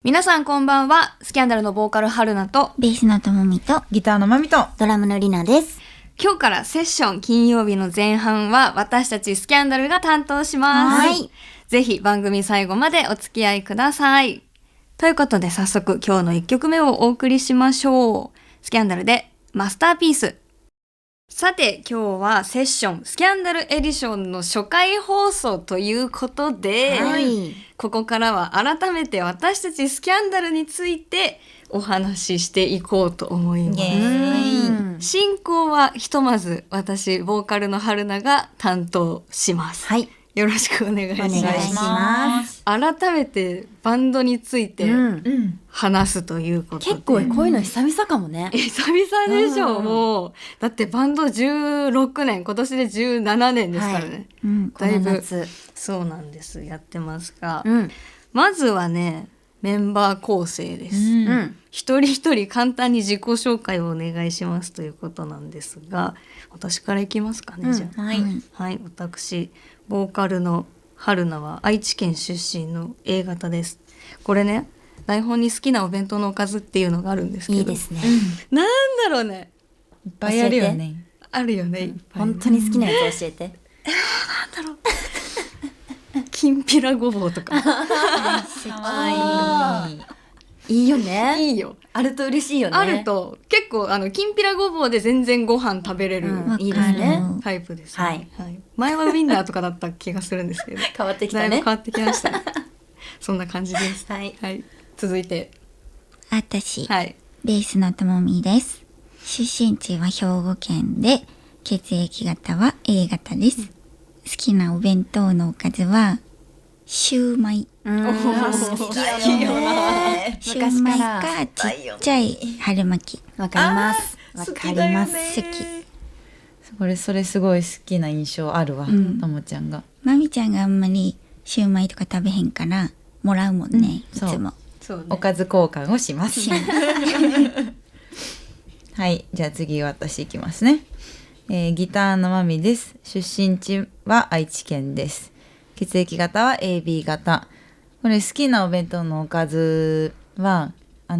皆さんこんばんは。スキャンダルのボーカル春菜とベースのともみとギターのまみとドラムのりなです。今日からセッション金曜日の前半は私たちスキャンダルが担当します。はい。ぜひ番組最後までお付き合いください。ということで早速今日の1曲目をお送りしましょう。スキャンダルでマスターピース。さて今日はセッションスキャンダルエディションの初回放送ということで、はい。ここからは改めて私たちスキャンダルについてお話ししていこうと思います。進行はひとまず私ボーカルの春菜が担当します。はい。よろしくお願いします。お願いします。改めてバンドについて話すということで、結構こういうの久々かもね。久々でしょ、もうだってバンド16年今年で17年ですからね、だいぶそうなんですやってますが、まずはねメンバー構成です、一人一人簡単に自己紹介をお願いしますということなんですが、私からいきますかね、じゃあはい、私ボーカルの春菜は愛知県出身の A 型です。これね台本に好きなお弁当のおかずっていうのがあるんですけど、いいですね。なんだろうね、いっぱいあるよね。あるよね、いっぱいね。本当に好きなやつ教えて。なんだろうきんぴらごぼうとかいいよね。いいよ、あると嬉しいよね。あると結構きんぴらごぼうで全然ご飯食べれる、いいですね。タイプですね、前はウインナーとかだった気がするんですけど変わってきたね。だいぶ変わってきましたねそんな感じです。はい、続いて私、はい、ベースのともみです。出身地は兵庫県で、血液型は A 型です。好きなお弁当のおかずはシューマイ。好きよな。シューマイかちっちゃい春巻き。わかります。わかります。好き。それすごい好きな印象あるわ、ともちゃんが。まみちゃんがあんまりシューマイとか食べへんからもらうもんね、いつも。そうね、おかず交換をしますはい、じゃあ次私いきますね。ギターのまみです。出身地は愛知県です。血液型は AB 型。これ好きなお弁当のおかずは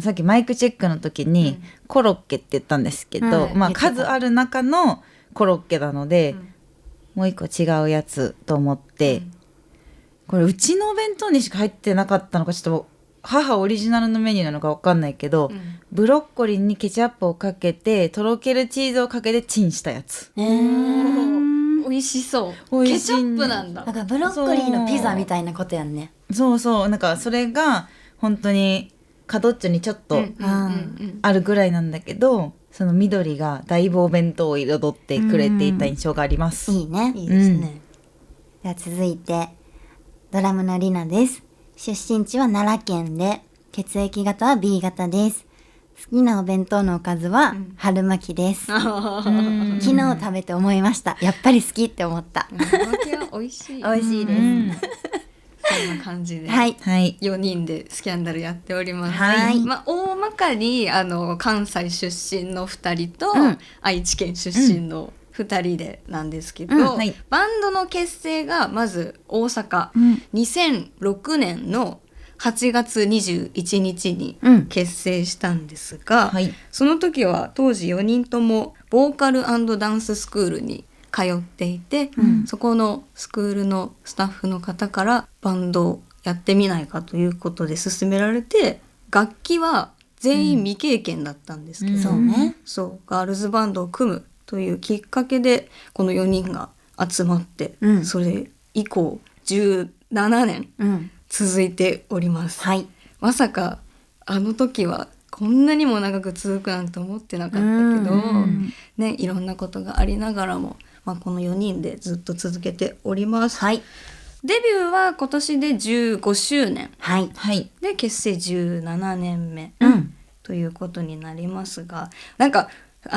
さっきマイクチェックの時にコロッケって言ったんですけど、数ある中のコロッケなので、もう一個違うやつと思って、これうちのお弁当にしか入ってなかったのかちょっと母オリジナルのメニューなのか分かんないけど、ブロッコリーにケチャップをかけてとろけるチーズをかけてチンしたやつ。美味しそう。ケチャップなんだ。なんかブロッコリーのピザみたいなことやんね。そうなんかそれが本当に角っちょにちょっとあるぐらいなんだけど、その緑がだいぶお弁当を彩ってくれていた印象があります。いいね。いいですね。では続いてドラムのりなです。出身地は奈良県で、血液型は B 型です。好きなお弁当のおかずは春巻きです。昨日食べて思いました。やっぱり好きって思った。春巻きは美味しい。美味しいです。そんな感じで、はい、4人でスキャンダルやっております。大まかに関西出身の2人と、愛知県出身の2人でなんですけど、バンドの結成がまず大阪、2006年の8月21日に結成したんですが、その時は当時4人ともボーカル&ダンススクールに通っていて、そこのスクールのスタッフの方からバンドをやってみないかということで勧められて、楽器は全員未経験だったんですけど、そうガールズバンドを組むというきっかけでこの4人が集まって、それ以降17年続いております。まさかあの時はこんなにも長く続くなんて思ってなかったけど、ね、いろんなことがありながらも、この4人でずっと続けております。デビューは今年で15周年、で結成17年目、ということになりますが、なんかデ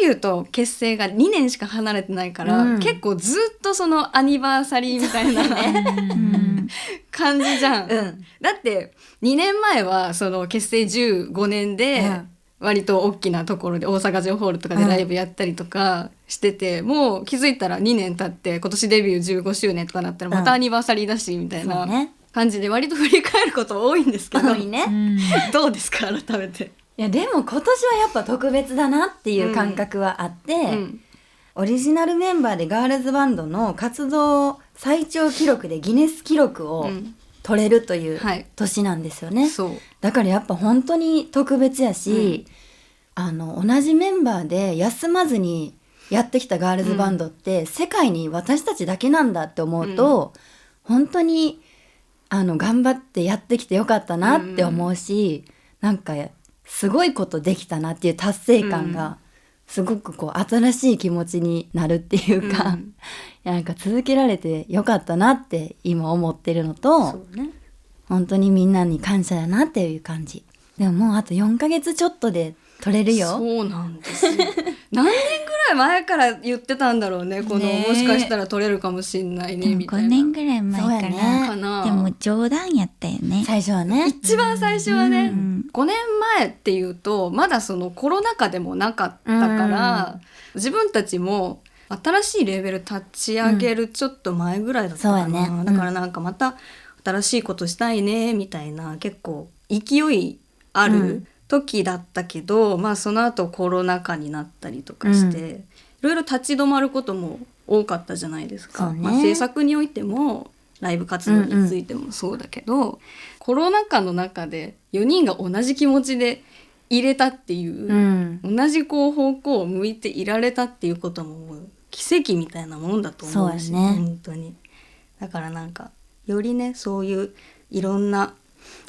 ビューと結成が2年しか離れてないから、結構ずっとそのアニバーサリーみたいな感じじゃん、だって2年前はその結成15年で割と大きなところで大阪城ホールとかでライブやったりとかしてて、もう気づいたら2年経って今年デビュー15周年とかなったらまたアニバーサリーだしみたいな感じで割と振り返ること多いんですけど、多いね。どうですか改めて。いやでも今年はやっぱ特別だなっていう感覚はあって、オリジナルメンバーでガールズバンドの活動最長記録でギネス記録を取れるという年なんですよね。そうだからやっぱ本当に特別やし、同じメンバーで休まずにやってきたガールズバンドって世界に私たちだけなんだって思うと、本当に頑張ってやってきてよかったなって思うし、なんかすごいことできたなっていう達成感がすごくこう新しい気持ちになるっていうか、なんか続けられてよかったなって今思ってるのと、そうね、本当にみんなに感謝だなっていう感じ。でももうあと4ヶ月ちょっとで取れるよ。そうなんですよ何年ぐらい前から言ってたんだろうね、このもしかしたら取れるかもしんないねみたいな。5年ぐらい前そうやかねな。でも冗談やったよね。最初はね。一番最初はね、5年前っていうとまだそのコロナ禍でもなかったから、自分たちも新しいレーベル立ち上げるちょっと前ぐらいだったかな、そうやね。だからなんかまた新しいことしたいねみたいな結構勢いある時だったけど、まあその後コロナ禍になったりとかして、いろいろ立ち止まることも多かったじゃないですか。そうね。まあ、制作においてもライブ活動についてもそうだけど、コロナ禍の中で4人が同じ気持ちで入れたっていう、同じこう方向を向いていられたっていうことももう奇跡みたいなもんだと思うし、そうやね、本当に。だからなんかよりね、そういういろんな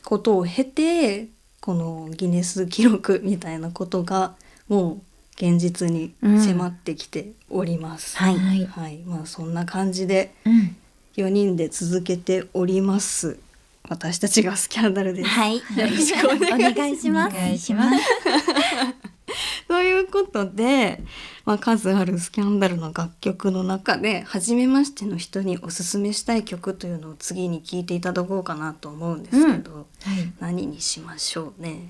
ことを経てこのギネス記録みたいなことがもう現実に迫ってきております。はい、はい、まあそんな感じで4人で続けております。私たちがスキャンダルです。はい、よろしくお願いします。お願いします。ということで、まあ、数あるスキャンダルの楽曲の中で初めましての人におすすめしたい曲というのを次に聴いていただこうかなと思うんですけど、何にしましょうね。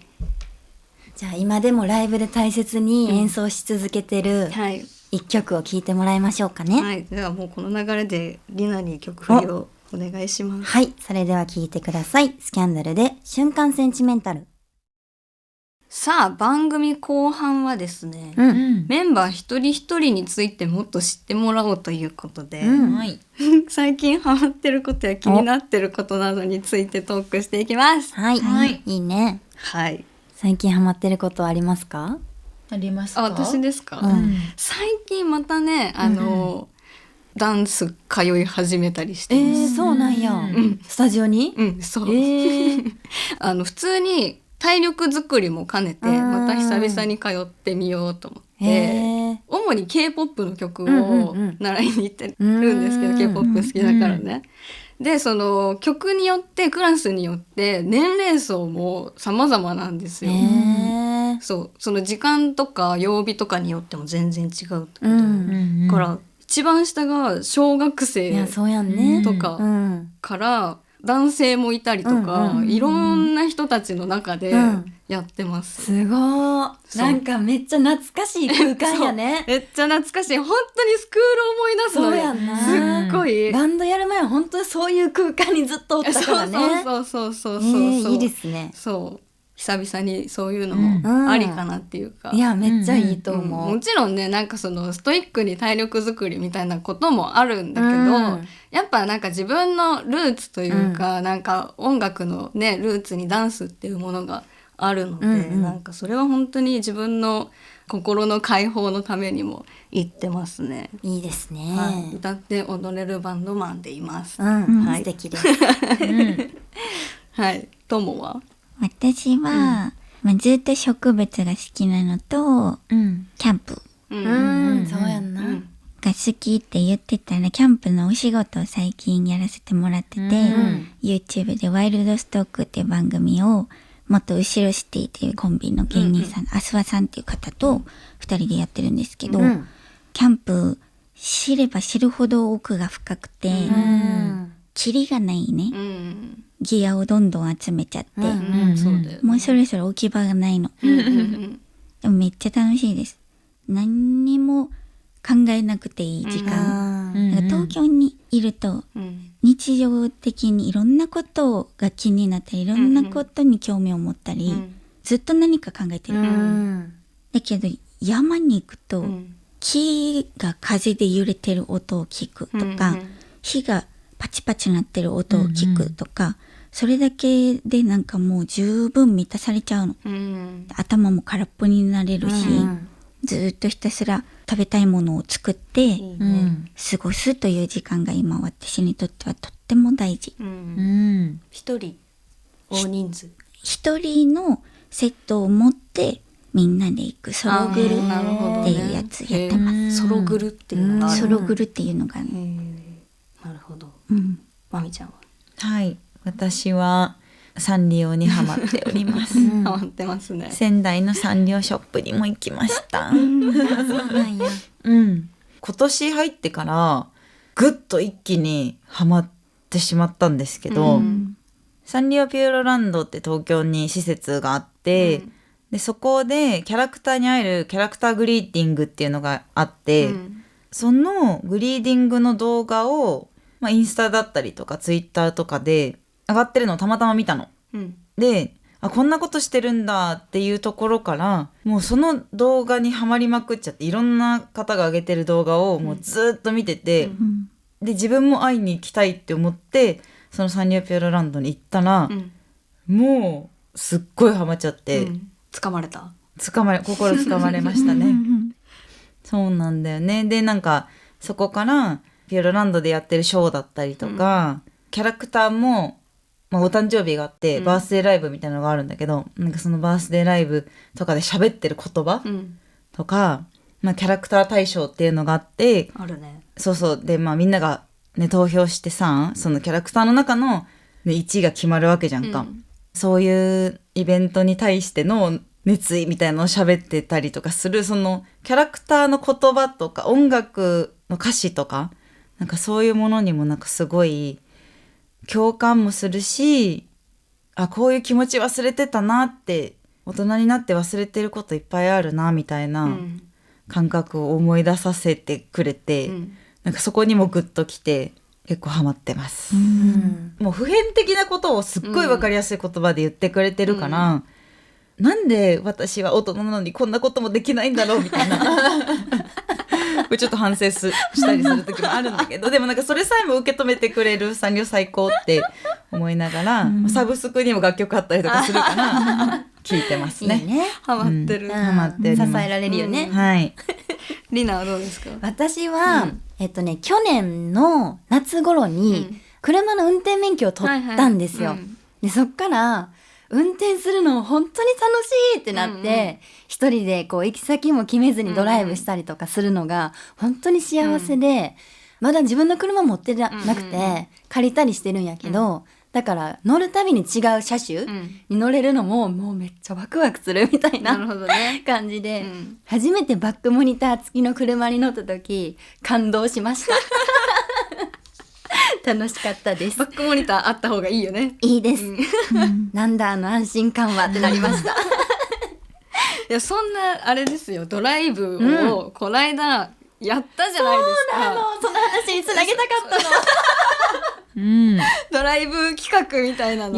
じゃあ今でもライブで大切に演奏し続けてる一曲を聴いてもらいましょうかね。はい、ではもうこの流れでリナに曲振りをお願いします。はい、それでは聴いてください。スキャンダルで瞬間センチメンタル。さあ番組後半はですね、メンバー一人一人についてもっと知ってもらおうということで、最近ハマってることや気になってることなどについてトークしていきます。はい、いいね。はい。最近ハマってることありますか？ありますか？私ですか？最近またね、ダンス通い始めたりしてます。そうなんや。スタジオに？そう。普通に体力作りも兼ねてまた久々に通ってみようと思って、主に K-POP の曲を習いに行ってるんですけど、K-POP 好きだからね。でその曲によってクラスによって年齢層も様々なんですよ。そうその時間とか曜日とかによっても全然違うってことだから一番下が小学生とかから男性もいたりとか、いろんな人たちの中でやってます。すごー。なんかめっちゃ懐かしい空間やね。めっちゃ懐かしい。本当にスクールを思い出すのよ。そうやんな。すっごい。バンドやる前は本当にそういう空間にずっとおったからね。そう。いいですね。そう。久々にそういうのもありかなっていうか、いやめっちゃいいと思う。もちろんね、なんかそのストイックに体力作りみたいなこともあるんだけど、やっぱなんか自分のルーツというか、なんか音楽のねルーツにダンスっていうものがあるので、なんかそれは本当に自分の心の解放のためにも言ってますね。いいですね。歌って踊れるバンドマンでいます。素敵です。はい。ともは？私は、ずっと植物が好きなのと、キャンプそうやんな。が好きって言ってたら、キャンプのお仕事を最近やらせてもらってて、YouTube でワイルドストックっていう番組を元後ろシティっていうコンビの芸人さん、アスワさんっていう方と2人でやってるんですけど、キャンプ知れば知るほど奥が深くて、キリがないね。ギアをどんどん集めちゃって、もうそろそろ置き場がないの。でもめっちゃ楽しいです。何にも考えなくていい時間。東京にいるとうん日常的にいろんなことが気になったりいろんなことに興味を持ったり、うんずっと何か考えてる、だけど山に行くと、うん木が風で揺れてる音を聞くとか、火がパチパチ鳴ってる音を聞くとか、それだけでなんかもう十分満たされちゃうの。うん頭も空っぽになれるし、ずっとひたすら食べたいものを作っていいね過ごすという時間が今私にとってはとっても大事。一人大人数一人のセットを持ってみんなで行くソログルっていうやつやってます。ソログルっていうのがあるソログルっていうのがね、なるほど。まみちゃんははい、私はサンリオにハマっておりますハマってますね。仙台のサンリオショップにも行きましたそうなんや。今年入ってからぐっと一気にハマってしまったんですけど、サンリオピューロランドって東京に施設があって、でそこでキャラクターに会えるキャラクターグリーティングっていうのがあって、そのグリーディングの動画を、インスタだったりとかツイッターとかで上がってるのをたまたま見たの。で、こんなことしてるんだっていうところからもうその動画にはまりまくっちゃって、いろんな方が上げてる動画をもうずっと見てて、で自分も会いに行きたいって思ってそのサンリオピューロランドに行ったら、もうすっごいハマっちゃって、掴まれた。心つかまれましたねそうなんだよね。でなんかそこからピューロランドでやってるショーだったりとか、キャラクターも、お誕生日があって、バースデーライブみたいなのがあるんだけど、なんかそのバースデーライブとかで喋ってる言葉とか、キャラクター大賞っていうのがあって、あるね。そうで、みんなが、ね、投票してさ、そのキャラクターの中の、ね、1位が決まるわけじゃんか、そういうイベントに対しての熱意みたいなのを喋ってたりとかする、そのキャラクターの言葉とか音楽の歌詞とか、なんかそういうものにもなんかすごい共感もするし、こういう気持ち忘れてたなって、大人になって忘れてることいっぱいあるなみたいな感覚を思い出させてくれて、なんかそこにもグッときて結構ハマってます。もう普遍的なことをすっごい分かりやすい言葉で言ってくれてるから、なんで私は大人なのにこんなこともできないんだろうみたいなこれちょっと反省したりする時もあるんだけど、でもなんかそれさえも受け止めてくれるサンリオ最高って思いながら、サブスクにも楽曲あったりとかするから聞いてますね。いいね。ハマってる。ハマっております。支えられるよね。はい。リナはどうですか？私は、去年の夏頃に車の運転免許を取ったんですよ。でそっから運転するの本当に楽しいってなって、一人でこう行き先も決めずにドライブしたりとかするのが本当に幸せで、まだ自分の車持ってなくて借りたりしてるんやけど、だから乗るたびに違う車種に乗れるのももうめっちゃワクワクするみたいな感じで、初めてバックモニター付きの車に乗った時感動しました楽しかったです。バックモニターあった方がいいよね。いいです、なんだ安心感はってなりましたいやそんなあれですよ、ドライブをこないだやったじゃないですか。その話につなげたかったのドライブ企画みたいなのを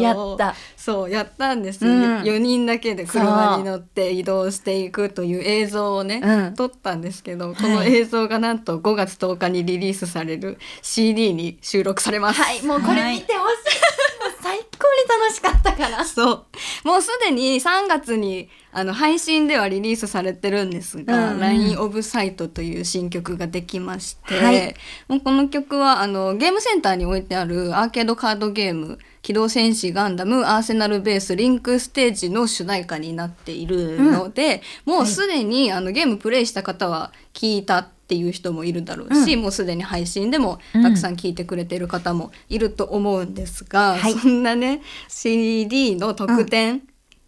やったんです、4人だけで車に乗って移動していくという映像をね、撮ったんですけど、この映像がなんと5月10日にリリースされる CD に収録されます。はい、もうこれ見てほしい、最高に楽しかったからそうもうすでに3月に配信ではリリースされてるんですが、LINEオブサイトという新曲ができまして、もうこの曲はゲームセンターに置いてあるアーケードカードゲーム機動戦士ガンダムアーセナルベースリンクステージの主題歌になっているので、もうすでにゲームプレイした方は聞いたっていう人もいるだろうし、もうすでに配信でもたくさん聞いてくれている方もいると思うんですが、そんなね CD の特典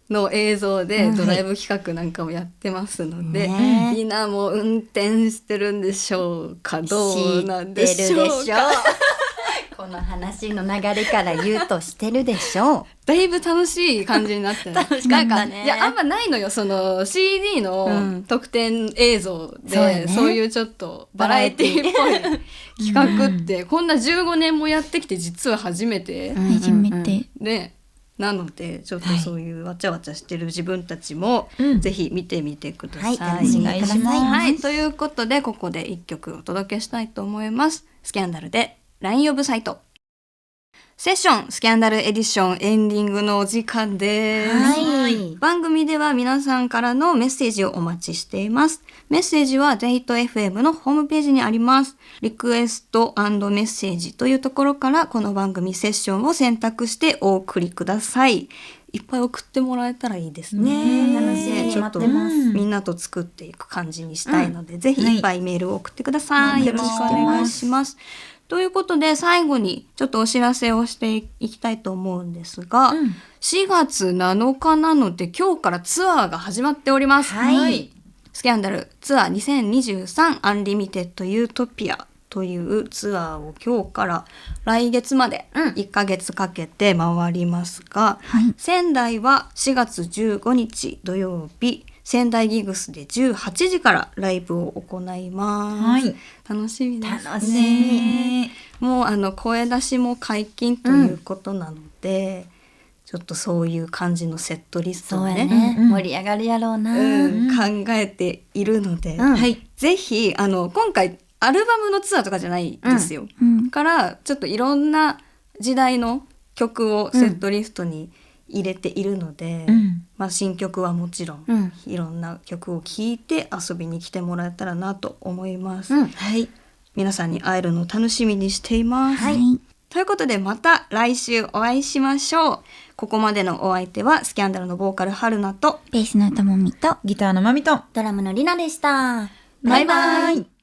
の映像でドライブ企画なんかもやってますので、みんなも運転してるんでしょうか、どうなんでしょうかここの話の流れから言うとしてるでしょう。だいぶ楽しい感じになって楽しかったね。いやあんまないのよ、その CD の特典映像で、そういうちょっとバラエティっぽい企画ってこんな15年もやってきて実は初めて、初めてね。なのでちょっとそういうわちゃわちゃしてる自分たちもぜひ見てみてください。楽しんでください。はい、ということでここで1曲お届けしたいと思います。スキャンダルでラインオブサイト。セッションスキャンダルエディションエンディングのお時間です。はい、番組では皆さんからのメッセージをお待ちしています。メッセージは ZHIT-FM のホームページにあります。リクエスト&メッセージというところからこの番組セッションを選択してお送りください。いっぱい送ってもらえたらいいですね。楽しみに待ってます。みんなと作っていく感じにしたいので、ぜひいっぱいメールを送ってください。よろしくお願いします。ということで最後にちょっとお知らせをしていきたいと思うんですが、4月7日なので今日からツアーが始まっております。はい、スキャンダルツアー2023アンリミテッドユートピアというツアーを今日から来月まで1ヶ月かけて回りますが、仙台は4月15日土曜日仙台ギグスで18時からライブを行います。楽しみですね。楽しみ。もう声出しも解禁ということなので、ちょっとそういう感じのセットリストをね、盛り上がるやろうな、考えているので、ぜひ今回アルバムのツアーとかじゃないですよ。からちょっといろんな時代の曲をセットリストに入れているので、新曲はもちろん、いろんな曲を聴いて遊びに来てもらえたらなと思います。皆さんに会えるのを楽しみにしています。ということでまた来週お会いしましょう。ここまでのお相手はスキャンダルのボーカル春菜とベースのともみとギターのまみとドラムのりなでした。バイバイ。